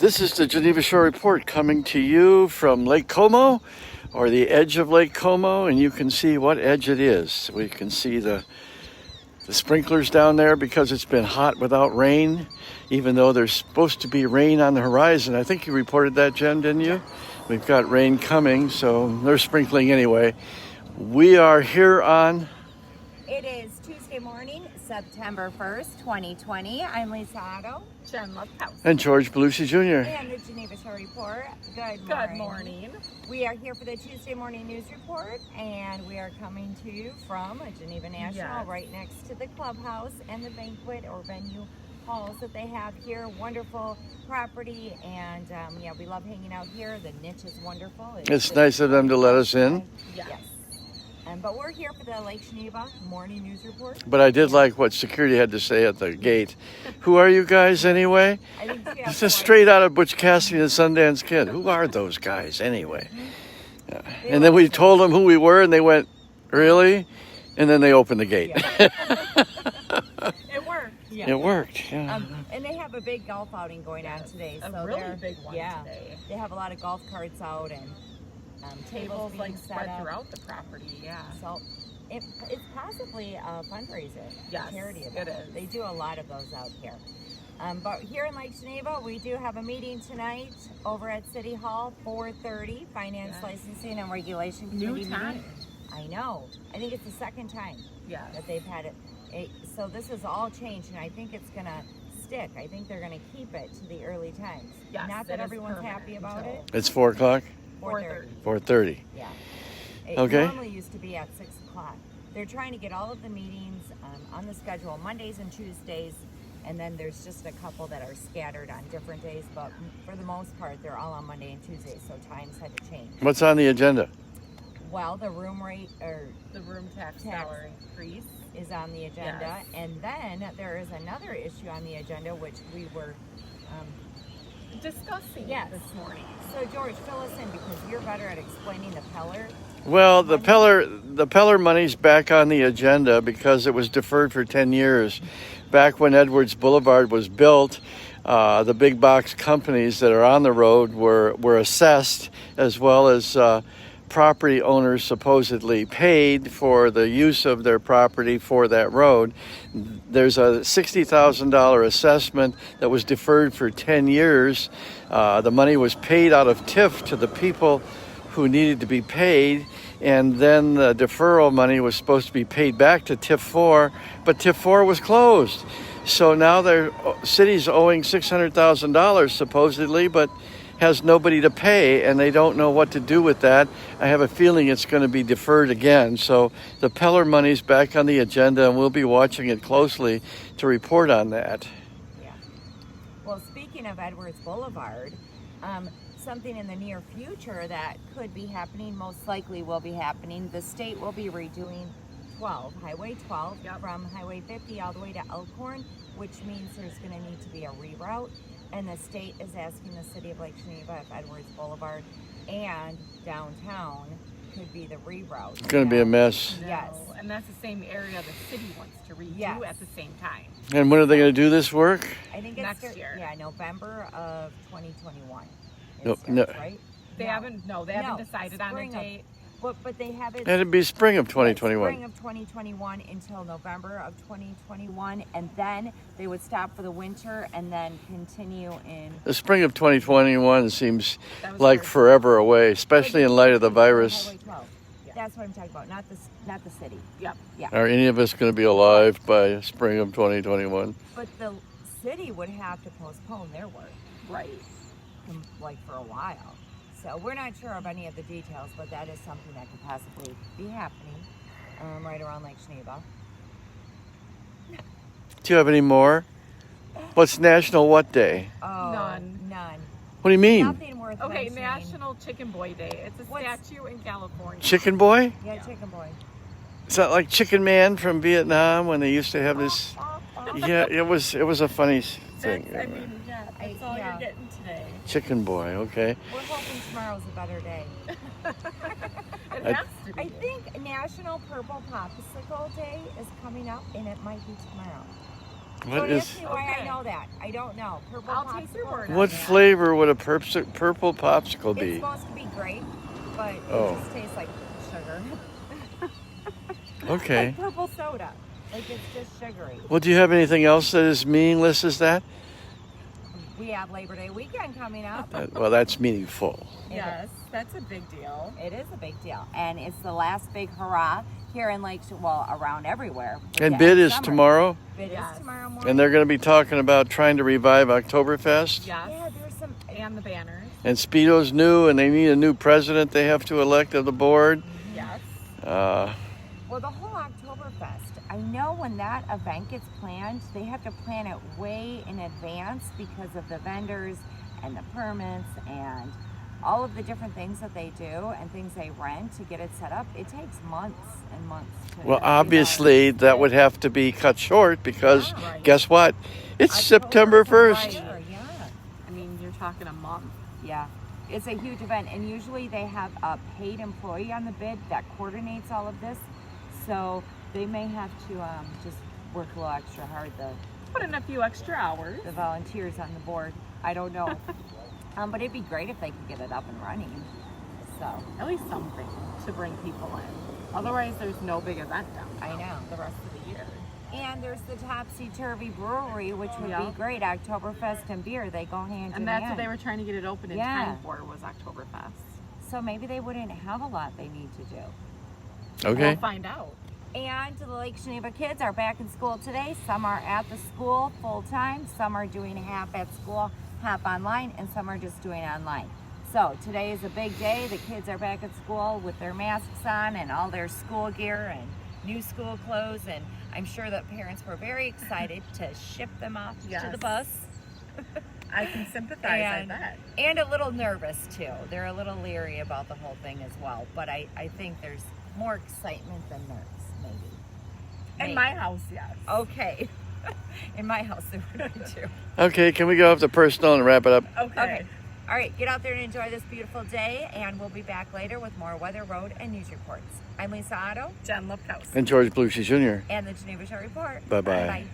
This is the Geneva Shore Report coming to you from Lake Como, or the edge of Lake Como, and you can see what edge it is. We can see the sprinklers down there because it's been hot without rain, even though there's supposed to be rain on the horizon. I think you reported that, Jen, didn't you? We've got rain coming, so they're sprinkling anyway. We are here on... It is Tuesday morning, September 1st, 2020. I'm Lisa Otto. Jen Lovehouse. And George Belushi Jr. And the Geneva Shore Report. Good morning. Good morning. We are here for the Tuesday morning news report, and we are coming to you from Geneva National, right next to the clubhouse and the banquet or venue halls that they have here. Wonderful property, and yeah, we love hanging out here. The niche is wonderful. It's nice of them to let us in. Yes. But we're here for the Lake Geneva morning news report. But I did like what security had to say at the gate. Who are you guys anyway? I think It's just straight out of Butch Cassidy and Sundance Kid. Who are those guys anyway? Yeah. And then we told them who we were, and they went, really? And then they opened the gate. Yeah. It worked. Yeah. It worked, yeah. And they have a big golf outing going on today. A So really big one today. They have a lot of golf carts out and tables being like set spread up throughout the property, yeah. So it's possibly a fundraiser, Yes, charity event. it is. They do a lot of those out here. But here in Lake Geneva, we do have a meeting tonight over at City Hall, 4:30, Finance, Licensing, and Regulation Committee New time. meeting. I know. I think it's the second time that they've had it. So this has all changed, and I think it's going to stick. I think they're going to keep it to the early times. Yes, Not that everyone's happy about it. It's 4 o'clock? 4:30. 4:30. Yeah. It Okay. normally used to be at 6 o'clock. They're trying to get all of the meetings on the schedule Mondays and Tuesdays, and then there's just a couple that are scattered on different days, but for the most part, they're all on Monday and Tuesday, so times had to change. What's on the agenda? Well, the room rate, or The room tax dollar increase. is on the agenda, Yes. and then there is another issue on the agenda, which we were Discussing this morning. So George, fill us in because you're better at explaining the Peller. Well, the Peller money's back on the agenda because it was deferred for 10 years. Back when Edwards Boulevard was built, the big box companies that are on the road were assessed, as well as property owners supposedly paid for the use of their property for that road. There's a $60,000 assessment that was deferred for 10 years. The money was paid out of TIF to the people who needed to be paid, and then the deferral money was supposed to be paid back to TIF 4, but TIF 4 was closed. So now the city's owing $600,000 supposedly, but has nobody to pay, and they don't know what to do with that. I have a feeling it's going to be deferred again. So the Peller money's back on the agenda, and we'll be watching it closely to report on that. Yeah. Well, speaking of Edwards Boulevard, something in the near future that could be happening, most likely will be happening. The state will be redoing Highway 12 from Highway 50 all the way to Elkhorn, which means there's going to need to be a reroute. And the state is asking the city of Lake Geneva if Edwards Boulevard and downtown could be the reroute. It's going to be a mess. Yes. And that's the same area the city wants to redo at the same time. And when are they going to do this work? I think it's next year. Yeah, November of 2021. No. Right? They haven't decided on a date. But they have it. It'd be spring of 2021. Spring of 2021 until November of 2021, and then they would stop for the winter and then continue in. The spring of 2021 seems like forever away, especially in light of the virus. Highway 12. That's what I'm talking about, not the city. Yep. Yeah. Are any of us going to be alive by spring of 2021? But the city would have to postpone their work, Right. like for a while. So we're not sure of any of the details, but that is something that could possibly be happening right around Lake Geneva. Do you have any more? What's National what day? Oh, None. What do you mean? Nothing worth Okay, mentioning. National Chicken Boy Day. It's a statue in California. Chicken Boy? Yeah, Chicken Boy. Is that like Chicken Man from Vietnam when they used to have this? Yeah, it was a funny thing. That's all you're getting today. Chicken Boy, okay. We're hoping tomorrow's a better day. It has to be. I think National Purple Popsicle Day is coming up, and it might be tomorrow. What Don't is? ask me why I Okay. know that. I don't know. Purple I'll take your popsicle? word on What that. flavor would a purple popsicle It's be? supposed to be grape, but Oh. it just tastes like sugar. Okay. Like purple soda. Like it's just sugary. Well, do you have anything else that is meaningless as that? We have Labor Day weekend coming up. Well, that's meaningful. Yes, that's a big deal. It is a big deal. And it's the last big hurrah here in Lake, well, around everywhere. And Yeah, bid is summer. tomorrow, Bid Yes. is tomorrow morning. and they're going to be talking about trying to revive Oktoberfest. Yes. Yeah, there's some. And the banners. And Speedo's new, and they need a new president they have to elect of the board. Yes. Well, the whole Oktoberfest, I know when that event gets planned, they have to plan it way in advance because of the vendors and the permits and all of the different things that they do and things they rent to get it set up. It takes months and months to Well, get obviously, that would have to be cut short because Yeah, right. guess what? It's September 1st. Right, yeah. I mean, you're talking a month. Yeah, it's a huge event, and usually they have a paid employee on the bid that coordinates all of this. So they may have to just work a little extra hard. Put in a few extra hours. The volunteers on the board, I don't know, but it'd be great if they could get it up and running. So At least something to bring people in. Otherwise, there's no big event down I know. the rest of the year. And there's the Topsy Turvy Brewery, which would Yeah. be great. Oktoberfest and beer, they go hand in And that's hand. what they were trying to get it open in Yeah. time for, was Oktoberfest. So maybe they wouldn't have a lot they need to do. Okay. We'll find out. And the Lake Geneva kids are back in school today. Some are at the school full time, some are doing half at school, half online, and some are just doing online. So today is a big day. The kids are back at school with their masks on and all their school gear and new school clothes. And I'm sure that parents were very excited to ship them off to Yes. the bus. I can sympathize, And- I bet. And a little nervous too. They're a little leery about the whole thing as well. But I think there's more excitement than nerves, maybe. In my house, yes. Okay. In my house, there would be too. Okay, can we go off to personal and wrap it up? Okay. All right. Get out there and enjoy this beautiful day, and we'll be back later with more weather, road, and news reports. I'm Lisa Otto, Jen Lipkowski. And George Bluchy Jr. and the Geneva Show Report. Bye-bye. Bye.